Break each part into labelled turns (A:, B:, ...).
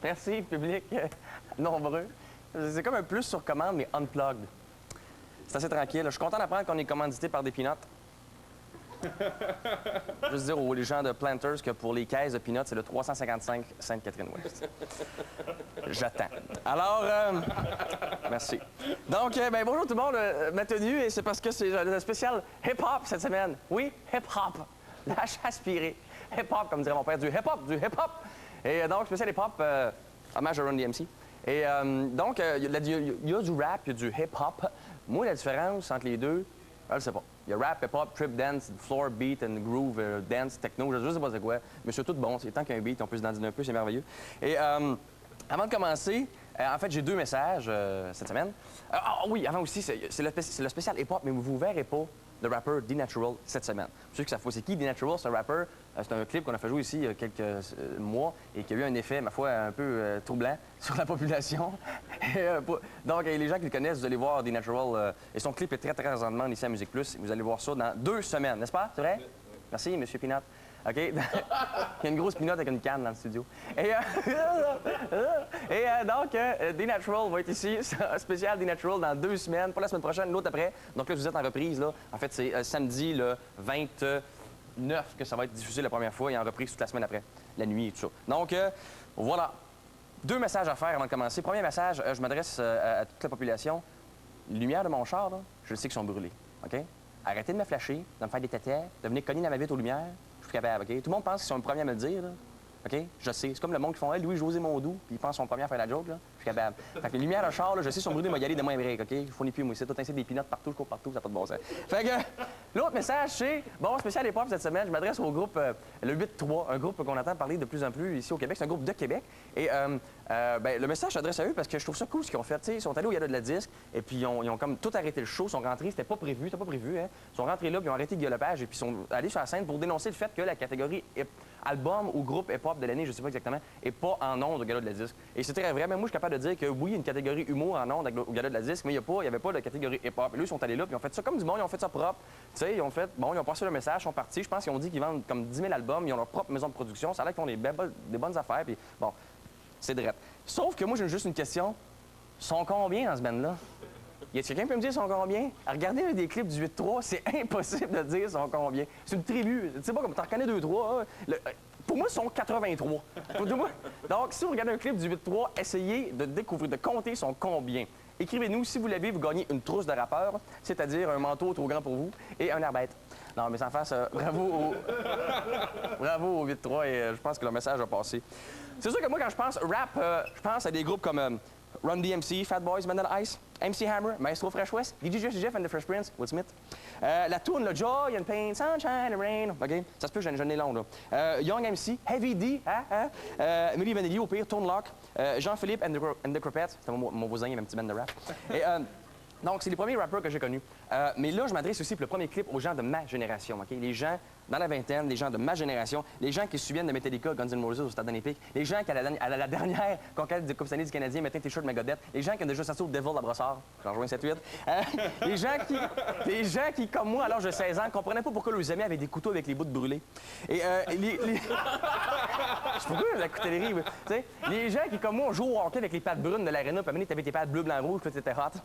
A: Merci, public nombreux. C'est comme un plus sur commande, mais unplugged. C'est assez tranquille. Je suis content d'apprendre qu'on est commandité par des peanuts. Juste dire aux gens de Planters que pour les caisses de peanuts, c'est le 355 Sainte-Catherine-Ouest. J'attends. Alors, merci. Donc, bonjour tout le monde. Ma tenue, et c'est parce que c'est le spécial hip-hop cette semaine. Oui, hip-hop. Lâche aspiré. Hip-hop, comme dirait mon père, du hip-hop, du hip-hop. Et donc, spécial hip-hop, hommage à Run DMC. Et donc, il y a du rap, il y a du hip-hop. Moi, la différence entre les deux, je ne sais pas. Il y a rap, hip-hop, trip dance, floor beat and groove, dance, techno, je ne sais pas c'est quoi. Mais c'est tout bon. C'est tant qu'un beat, on peut se dandiner un peu, c'est merveilleux. Et avant de commencer, en fait, j'ai deux messages cette semaine. Oui, avant aussi, c'est le spécial hip-hop, mais vous ne verrez pas le rappeur D-Natural cette semaine. Pour ceux qui savent pas c'est qui D-Natural, c'est un rappeur. C'est un clip qu'on a fait jouer ici il y a quelques mois et qui a eu un effet, ma foi, un peu troublant sur la population. Donc, les gens qui le connaissent, vous allez voir D-Natural. Et son clip est très, très en demande ici à Musique Plus. Vous allez voir ça dans 2 semaines, n'est-ce pas? C'est vrai? Merci, M. Pinot. OK? Il y a une grosse pinotte avec une canne dans le studio. Et donc, D-Natural va être ici, un spécial D-Natural dans 2 semaines, pas la semaine prochaine, l'autre après. Donc là, vous êtes en reprise, là. En fait, c'est samedi, le 29 que ça va être diffusé la première fois et en reprise toute la semaine après, la nuit et tout ça. Donc, voilà. 2 messages à faire avant de commencer. Premier message, je m'adresse à toute la population. Les lumières de mon char, là, je sais qu'ils sont brûlées. OK? Arrêtez de me flasher, de me faire des tétères, de venir cogner dans ma vitre aux lumières. Je suis capable, OK? Tout le monde pense qu'ils sont les premiers à me le dire, là. OK? Je sais. C'est comme le monde qui font hey, Louis-José Mondou, puis ils pensent qu'ils sont les premiers à faire la joke, là. Je suis capable. Fait que les lumières de char, là, je sais, sont brûlées, mais y aller de moins break, OK? Il faut ni plus, moi, c'est tout ainsi des pinottes partout, je cours partout, ça n'a pas de bon sens. Fait que l'autre message, c'est bon, spécial hip-hop cette semaine, je m'adresse au groupe le 8-3, un groupe qu'on entend parler de plus en plus ici au Québec. C'est un groupe de Québec. Et le message s'adresse à eux parce que je trouve ça cool ce qu'ils ont fait. T'sais, ils sont allés au Gala de la disque et puis ils ont comme tout arrêté le show, ils sont rentrés, c'était pas prévu, hein? Ils sont rentrés là, puis ils ont arrêté le galopage et puis ils sont allés sur la scène pour dénoncer le fait que la catégorie album ou groupe hip-hop de l'année, je sais pas exactement, est pas en ondes au Gala de la disque. Et c'est très vrai, mais moi je suis capable de dire que oui, il y a une catégorie humour en ondes au Gala de la disque, mais il y avait pas de catégorie hip-hop. Et là, ils sont allés là, puis ils ont fait ça comme du monde, ils ont fait ça propre. Tu sais, ils ont passé le message, ils sont partis. Je pense qu'ils ont dit qu'ils vendent comme 10 000 albums, ils ont leur propre maison de production. Ça a l'air qu'ils font des bonnes affaires, puis bon, c'est drôle. Sauf que moi, j'ai juste une question. Ils sont combien dans ce band-là? Y a quelqu'un qui peut me dire ils sont combien? À regarder un des clips du 8-3, c'est impossible de dire ils sont combien. C'est une tribu. Tu sais pas comme t'en reconnais 2-3. Pour moi, ils sont 83. Donc, si vous regardez un clip du 8-3, essayez de découvrir, de compter son combien. Écrivez-nous, si vous l'avez, vous gagnez une trousse de rappeur, c'est-à-dire un manteau trop grand pour vous et un air-bête. Non, mais sans face, bravo au 8-3 et je pense que le message a passé. C'est sûr que moi, quand je pense rap, je pense à des groupes comme Run DMC, Fat Boys, Vanilla Ice, MC Hammer, Maestro Fresh West, DJ Jeff and the Fresh Prince, Will Smith. La tourne, le Joy and Pain, Sunshine and Rain. OK? Ça se peut, j'en ai long, là. Young MC, Heavy D, Milli Vanilli, au pire, Tone Lock, Jean-Philippe and the Cropettes. C'était mon voisin, il avait un petit band de rap. Et, donc, c'est les premiers rappeurs que j'ai connus. Mais là, je m'adresse aussi pour le premier clip aux gens de ma génération, OK? Les gens dans la vingtaine, les gens de ma génération, les gens qui se souviennent de Metallica, Guns N' Roses au Stade olympique, les gens qui, à la dernière conquête de Coupe Stanley du Canadien, mettaient un t-shirt Megadeth, les gens qui ont déjà sorti au Devil la Brossard, j'en rejoins 7-8, les gens qui, comme moi, à l'âge de 16 ans, ne comprenaient pas pourquoi leurs amis avaient des couteaux avec les bouts de brûlés. Et je sais pas la coutellerie, tu sais. Les gens qui, comme moi, jouent au hockey avec les pattes brunes de l'aréna, puis t'avais tes pattes bleu, blanc, rouge, puis t'étais hot.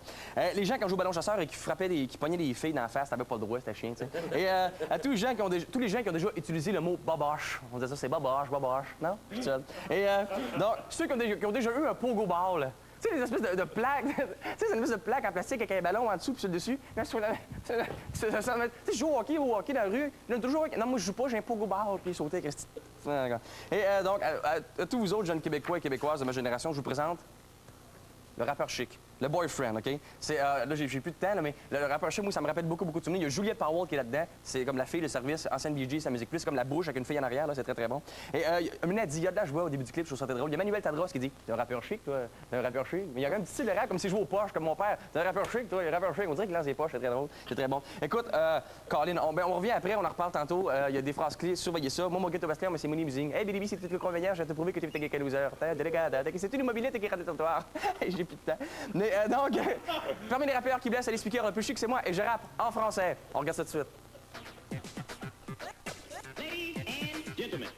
A: Les gens qui ont joué au ballon chasseur et qui qui pognaient des filles dans la face, t'avais pas le droit, c'était chien, tu sais. Et à tous les gens qui ont déjà utilisé le mot boboche. On disait ça, c'est boboche. Non? Je suis seul. Et donc, ceux qui ont déjà eu un pogo ball. Tu sais, les espèces de plaques. Tu sais, c'est une espèce de plaque en plastique avec un ballon en dessous puis sur le dessus. Tu sais, je joue au hockey dans la rue. Non, moi, je joue pas, j'ai un pogo ball puis sauter avec Et donc, à tous vous autres, jeunes Québécois et Québécoises de ma génération, je vous présente le rappeur chic. Le boyfriend, OK? C'est, là, j'ai plus de temps, là, mais le rappeur chic, moi, ça me rappelle beaucoup de souvenirs. Il y a Juliette Powell qui est là-dedans. C'est comme la fille de service, ancienne BG, sa musique plus. C'est comme la bouche avec une fille en arrière, là, c'est très, très bon. Et Amina a dit, il y a de la joie au début du clip, je trouve ça très drôle. Il y a Manuel Tadros qui dit, t'es un rappeur chic, toi? T'es un rappeur chic? Mais il y a quand même un petit style de rap comme s'il jouait aux poches, comme mon père. T'es un rappeur chic, toi? Il est un rappeur chic. On dirait qu'il lance des poches, c'est très drôle. C'est très bon. Écoute, Colin, on revient après, on en reparle tantôt. Il y a des phrases clés, surveillez ça. Moi, mon ghetto Bastien, mais c'est Moni Musing. Hey, Billy, c'est tout le convenient, je vais te prouver que tu es un loser. C'est une immobilité qui est raté trottoir. J'ai plus de temps. Mais donc, parmi les rappeurs qui blessent à les speakers un peu chic, c'est moi et je rappe en français. On regarde ça tout de suite.
B: Ladies and gentlemen.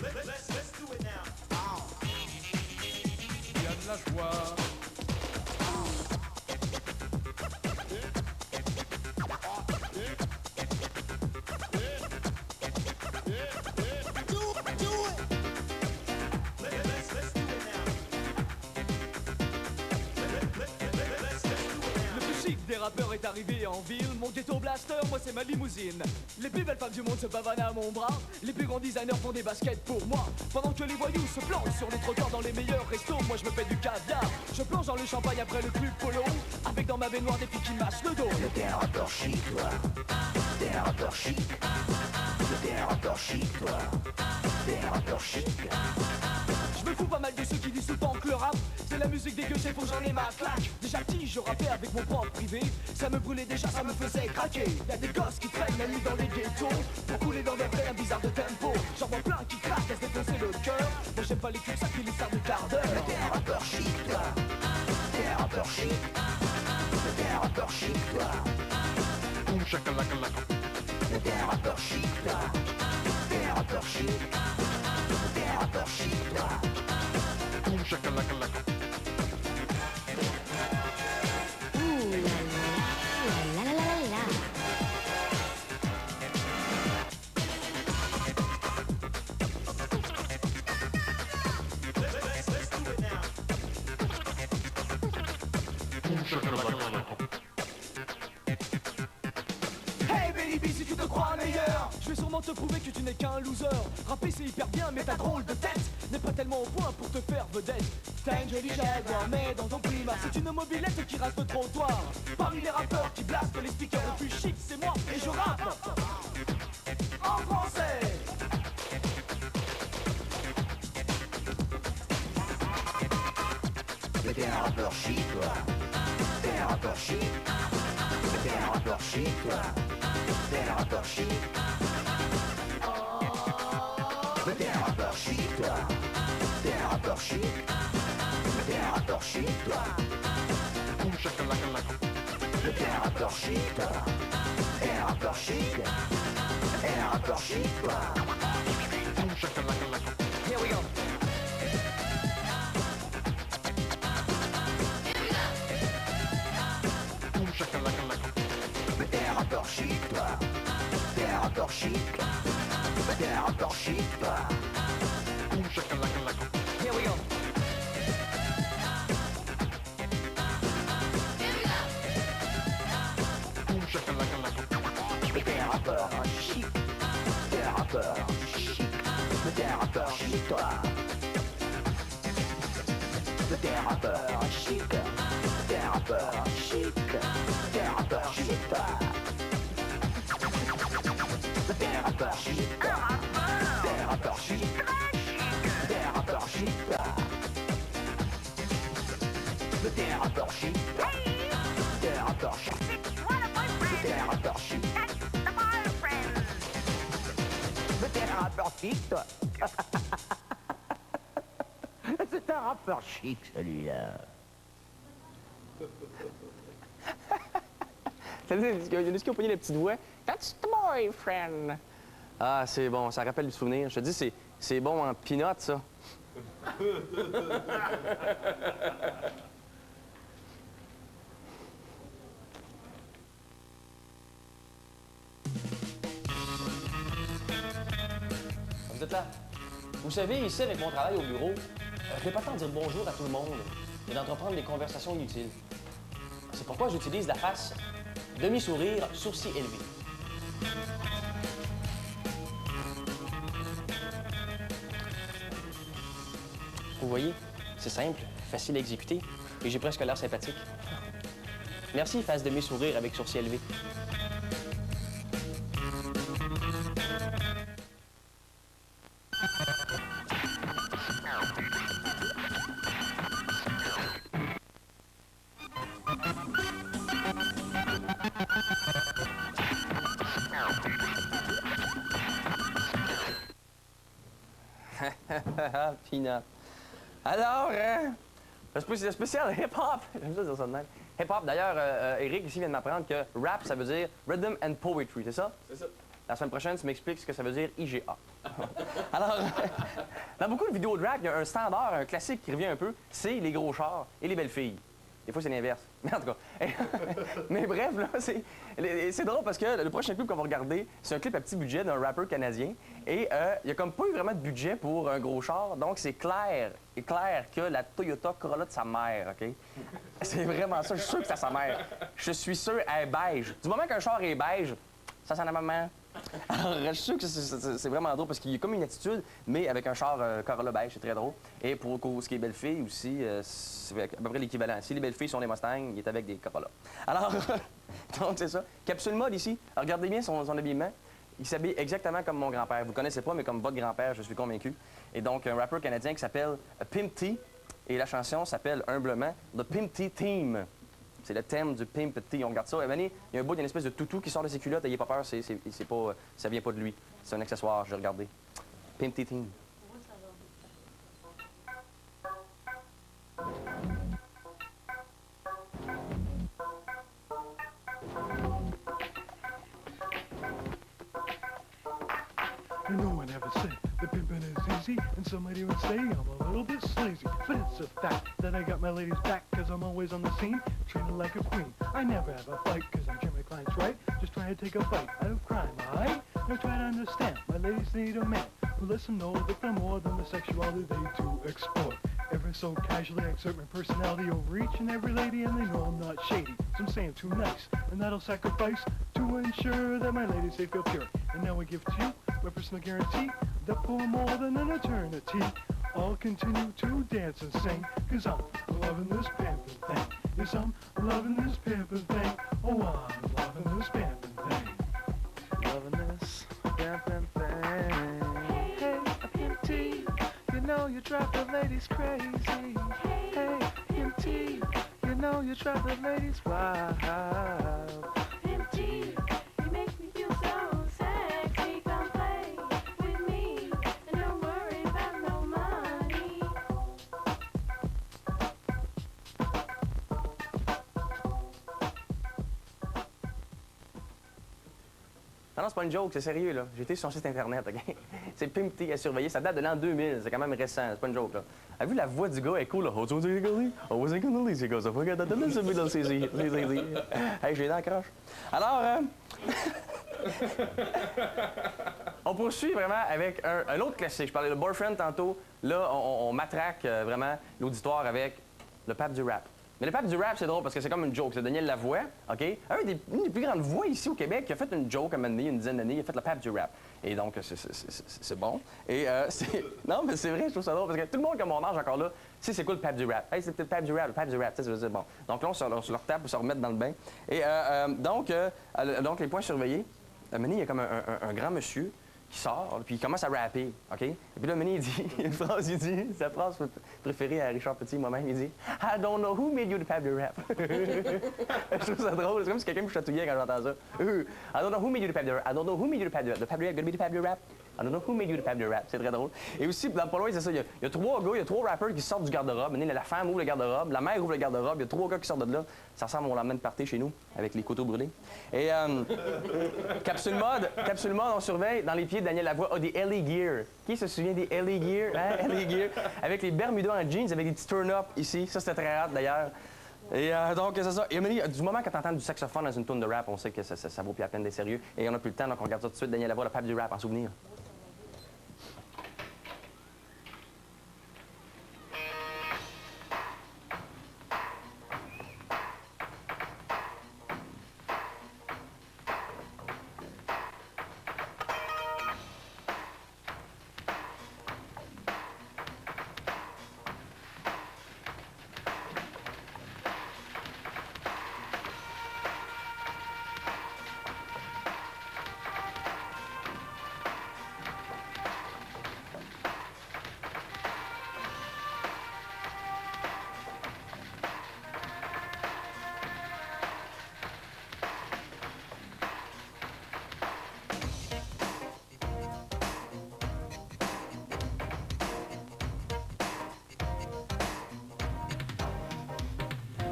B: Let's do la joie. Des rappeurs est arrivé en ville, mon ghetto blaster, moi c'est ma limousine. Les plus belles femmes du monde se pavanent à mon bras, les plus grands designers font des baskets pour moi. Pendant que les voyous se plantent sur les trottoirs dans les meilleurs restos, moi je me fais du caviar. Je plonge dans le champagne après le club polo, avec dans ma baignoire des filles qui massent le dos.
C: T'es un rappeur chic toi, t'es un rappeur chic. T'es un rappeur chic toi, t'es un rappeur chic.
B: Je me fous pas mal de ceux qui disent tout le temps que le rap c'est la musique des gueux, faut que j'en ai ma claque. Déjà petit, je rappais avec mon propre privé. Ça me brûlait déjà, ça me faisait craquer. Y'a des gosses qui traînent la nuit dans les ghettos pour couler dans des vrais bizarres de tempo. J'en vois plein qui craquent à se défoncer le cœur. Moi j'aime pas les cul qui les stars du quart d'heure.
C: T'es un rappeur chic toi, t'es un rappeur chic. T'es un rappeur chic toi. Boum chakalaka. T'es un rappeur chic toi, t'es un rappeur chic. T'es un rappeur chic toi. Boum chakalaka.
B: Hey baby, si tu te crois meilleur, je vais sûrement te prouver que tu n'es qu'un loser. Rapper c'est hyper bien mais ta drôle de tête n'est pas tellement au point pour te faire vedette. T'as une jolie jaguar mais dans ton climat c'est une mobilette qui rase le trottoir. Parmi les rappeurs qui blastent les speakers le plus chic c'est moi et je rappe en français.
C: T'es un rappeur chic toi, t'es un rappeur chic. T'es un rappeur chic toi, t'es un rappeur chic. T'es un rappeur chic toi, t'es un rappeur chic. T'es un rappeur chic toi. Boum chakalaka. T'es un rappeur chic toi, t'es un rappeur chic. T'es un rappeur chic toi. Boum chakalaka.
A: Here we go.
C: T'es un rappeur chic toi, t'es un rappeur chic. T'es un rappeur chic toi. Boum chakalaka.
A: Here we go.
C: Boum chakalaka. T'es un rappeur chic. T'es un rappeur chic. T'es un rappeur chic toi. T'es un rappeur chic. T'es un rappeur chic. T'es un rappeur chic toi. T'es un rappeur chic. T'es un rappeur chic. T'es un rappeur chic toi. T'es un rappeur chic. T'es un rappeur chic. T'es un rappeur chic. T'es un rappeur chic toi. C'est un rappeur chic celui-là.
A: Il y a une qui a pogné les petites voix. That's the boyfriend. Ah, c'est bon, ça rappelle du souvenir. Je te dis, c'est bon en peanut, ça. Vous êtes là? Vous savez, ici, avec mon travail au bureau, je n'ai pas le temps de dire bonjour à tout le monde et d'entreprendre des conversations inutiles. C'est pourquoi j'utilise la face demi-sourire, sourcil élevé. Vous voyez, c'est simple, facile à exécuter et j'ai presque l'air sympathique. Merci, face demi-sourire avec sourcil élevé. Peanut. Alors, c'est spécial hip-hop. J'aime ça dire ça de même. Hip-hop, d'ailleurs, Eric ici vient de m'apprendre que rap, ça veut dire Rhythm and Poetry, c'est ça?
D: C'est ça.
A: La semaine prochaine, tu m'expliques ce que ça veut dire IGA. Alors, dans beaucoup de vidéos de rap, il y a un standard, un classique qui revient un peu, c'est les gros chars et les belles filles. Des fois, c'est l'inverse. Mais en tout cas. Mais bref, là, c'est drôle parce que le prochain clip qu'on va regarder, c'est un clip à petit budget d'un rappeur canadien. Et il n'y a comme pas eu vraiment de budget pour un gros char. Donc, c'est clair que la Toyota Corolla de sa mère, OK? C'est vraiment ça. Je suis sûr que c'est à sa mère. Je suis sûr, elle est beige. Du moment qu'un char est beige, ça sent la maman. Alors, je suis sûr que c'est vraiment drôle parce qu'il y a comme une attitude, mais avec un char Corolla beige, c'est très drôle. Et pour ce qui est belle-fille aussi, c'est à peu près l'équivalent. Si les belles-filles sont des Mustangs, il est avec des Corolla. Alors, donc c'est ça. Capsule mode ici. Alors, regardez bien son habillement. Il s'habille exactement comme mon grand-père. Vous ne connaissez pas, mais comme votre grand-père, je suis convaincu. Et donc, un rappeur canadien qui s'appelle Pimp T. Et la chanson s'appelle humblement The Pimp T Theme. C'est le thème du Pimp T. On regarde ça. Il y a un bout d'une espèce de toutou qui sort de ses culottes. N'ayez pas peur, ça vient pas de lui. C'est un accessoire, je vais regarder. Pimp T Theme.
D: No one ever said the pimpin' is easy, and some might even say I'm a little bit sleazy. But it's a fact that I got my ladies back, cause I'm always on the scene, treated like a queen. I never have a fight, cause I'm sure my client's right, just trying to take a bite out of crime, alright? Now try to understand, my ladies need a man who lets them know that they're more than the sexuality they do explore. Ever so casually I exert my personality over each and every lady, and they know I'm not shady, so I'm saying too nice, and that'll sacrifice to ensure that my ladies they feel pure. And now I give to you my personal guarantee that for more than an eternity I'll continue to dance and sing, cause I'm loving this pimpin' thing. Yes, I'm loving this pimpin' thing. Oh, I'm loving this pimpin' thing. Loving this pimpin' thing. Hey, a Pimp T, you know you drive the ladies crazy. Hey, Pimp T, you know you drive the ladies wild.
E: Pimp T, you make me feel so sexy. Come play with me and don't worry about no money.
A: Non, c'est pas une joke, c'est sérieux, là. J'ai été sur son site Internet, OK? C'est Pimp T à surveiller. Ça date de l'an 2000. C'est quand même récent. C'est pas une joke, là. Avez-vous la voix du gars? Elle est cool, là. Hey, j'ai dans la croche. Alors, on poursuit vraiment avec un autre classique. Je parlais de Boyfriend tantôt. Là, on matraque vraiment l'auditoire avec le pape du rap. Mais le pape du rap, c'est drôle parce que c'est comme une joke. C'est Daniel Lavoie, OK? Une des plus grandes voix ici au Québec qui a fait une joke à un moment donné, une dizaine d'années. Il a fait le pape du rap. Et donc, c'est bon. Et non, mais c'est vrai, je trouve ça drôle parce que tout le monde, comme mon âge encore là, c'est quoi le pape du rap? Hey, c'est le pape du rap, le pape du rap. Tu sais, c'est bon. Donc là, on se leur tape pour se remettre dans le bain. Et donc, les points surveillés. À un moment donné, il y a comme un grand monsieur qui sort, puis il commence à rapper, OK? Et puis là, il dit une phrase, il dit, sa phrase préférée à Richard Petit, moi-même, il dit « I don't know who made you the pape du rap. » Je trouve ça drôle, c'est comme si quelqu'un me chatouillait quand j'entends ça. « I don't know who made you the pape du rap. I don't know who made you the pape du rap. The pape du rap, gonna be the pape du rap. I don't know who made you the pape du rap. » C'est très drôle. Et aussi, dans le pas loin, c'est ça, il y a trois gars, il y a trois rappeurs qui sortent du garde-robe. La femme ouvre le garde-robe, la mère ouvre le garde-robe, il y a trois gars qui sortent de là. Ça ressemble au lendemain de party chez nous, avec les couteaux brûlés. Et capsule mode, on surveille dans les pieds de Daniel Lavoie, des LA Gear. Qui se souvient des LA Gear? Hein? LA Gear. Avec les Bermudas en jeans, avec des petits turn-up ici. Ça, c'était très hâte d'ailleurs. Et donc, c'est ça. Et du moment que tu entends du saxophone dans une tune de rap, on sait que ça vaut plus la peine d'être sérieux. Et on n'a plus le temps, donc on regarde ça tout de suite. Daniel Lavoie, le pape du rap, en souvenir.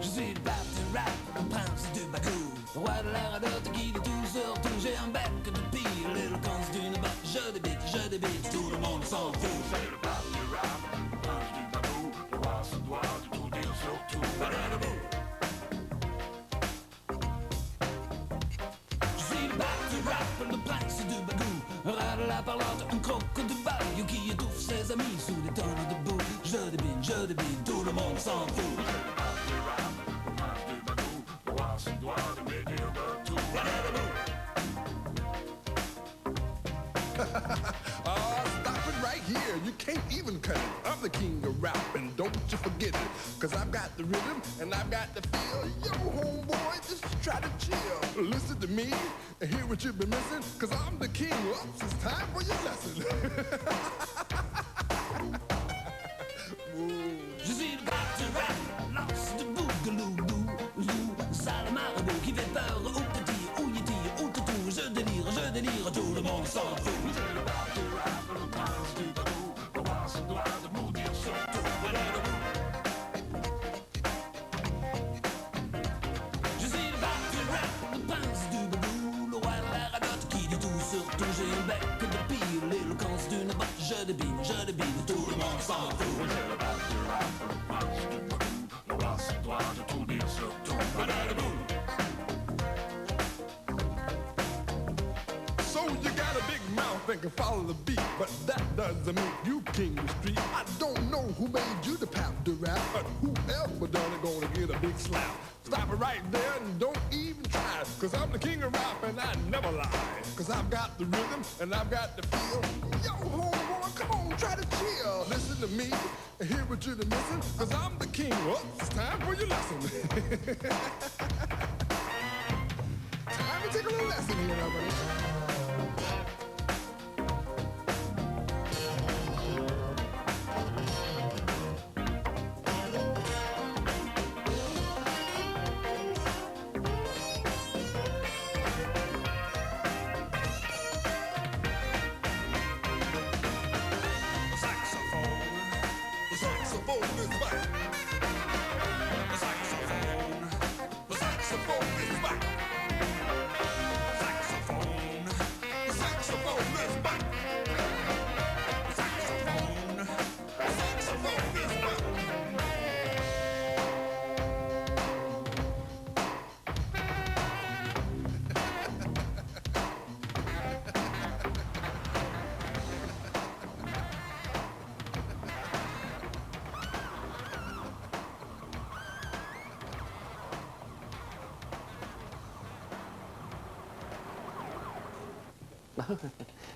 B: Je suis le pape du rap, un prince du bagou. Roi de l'air à l'autre qui est tout sur tout. J'ai un bec de pire, little cons d'une botte. Je débite bitch, tout le monde s'en fout. Je suis le bac du rap, le prince du bagou. Un rat de la parlante, un croque de bague qui étouffe ses amis sous des tonnes de boue. Je débine, tout le monde s'en fout.
F: Stop it right here. You can't even cut it. I'm the king of rap, and don't you forget it. Cause I've got the rhythm, and I've got the feel. Yo, homeboy, just try to chill. Listen to me, and hear what you've been missing. Cause I'm the king. Oops, it's time for your lesson.
B: Je suis le bac du rap, lance de bougalou, sale marabout qui fait peur aux petits, aux yétis, aux toutous. Je délire, tout le monde s'en fout. C'est le bac du rap, le prince du bagou, le roi se doit de maudire surtout. Je suis le bac du rap, le prince du bagou, le roi de la radote qui dit tout surtout. J'ai le bec de pire, l'éloquence d'une botte. Je débine, tout le monde s'en fout.
F: So you got a big mouth and can follow the beat, but that doesn't make you king of the street. I don't know who made you the pap to rap, but whoever done it gonna get a big slap. Stop it right there and don't even try, cause I'm the king of rap and I never lie. Cause I've got the rhythm and I've got the feel. Yo, homeboy, come on, try to chill. Listen to me and hear what you're missing, cause I'm the king. Oops, it's time for your lesson. Time to take a little lesson here, everybody.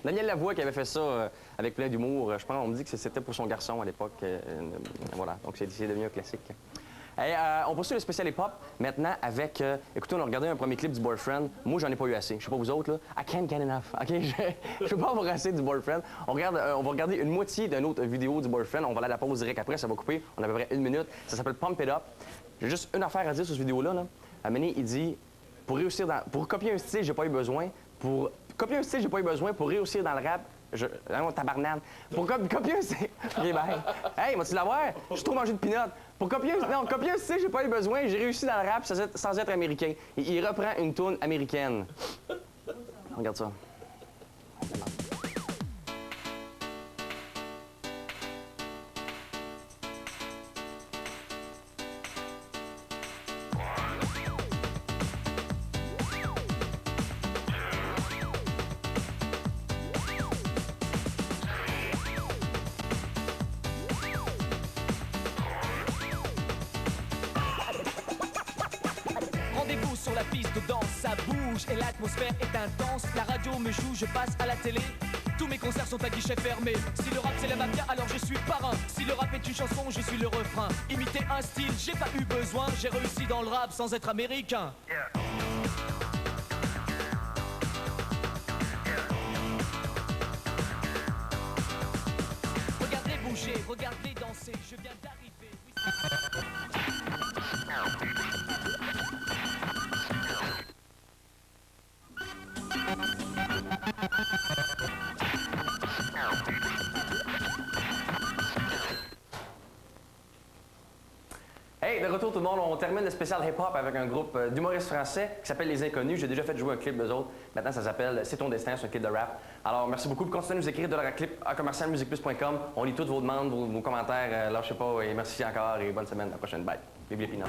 A: Daniel Lavoie qui avait fait ça avec plein d'humour. Je pense on me dit que c'était pour son garçon à l'époque. Voilà, donc c'est devenu un classique. Hey, on poursuit le spécial hip-hop maintenant avec... écoutez, on a regardé un premier clip du Boyfriend. Moi, j'en ai pas eu assez. Je sais pas vous autres, là. I can't get enough. OK? Je peux pas avoir assez du Boyfriend. On va regarder une moitié d'une autre vidéo du Boyfriend. On va aller à la pause direct après. Ça va couper. On a à peu près 1 minute. Ça s'appelle Pump It Up. J'ai juste une affaire à dire sur cette vidéo-là. Là. Mané, il dit... Pour copier un style, j'ai pas eu besoin. Pour copier un style, j'ai pas eu besoin. Pour réussir dans le rap... Non, tabarnane. Pour copier un style... OK, bye. Hey, vas-tu l'avoir? Je suis trop mangé de peanuts. Pour copier un style, j'ai pas eu besoin. J'ai réussi dans le rap sans être américain. Il reprend une toune américaine. Regarde ça.
B: Rendez-vous sur la piste de danse, ça bouge et l'atmosphère est intense. La radio me joue, je passe à la télé. Tous mes concerts sont à guichet fermé. Si le rap c'est la mafia, alors je suis parrain. Si le rap est une chanson, je suis le refrain. Imiter un style, j'ai pas eu besoin. J'ai réussi dans le rap sans être américain. Regardez bouger, regardez danser, je viens d'arriver.
A: Hey, de retour tout le monde. On termine le spécial hip-hop avec un groupe d'humoristes français qui s'appelle Les Inconnus. J'ai déjà fait jouer un clip d'eux autres. Maintenant, ça s'appelle C'est ton destin, c'est un clip de rap. Alors, merci beaucoup. Continuez à nous écrire de la clip à commercialmusicplus.com. On lit toutes vos demandes, vos commentaires. Lâchez pas et merci encore et bonne semaine. À la prochaine. Bye. Vive les peanuts.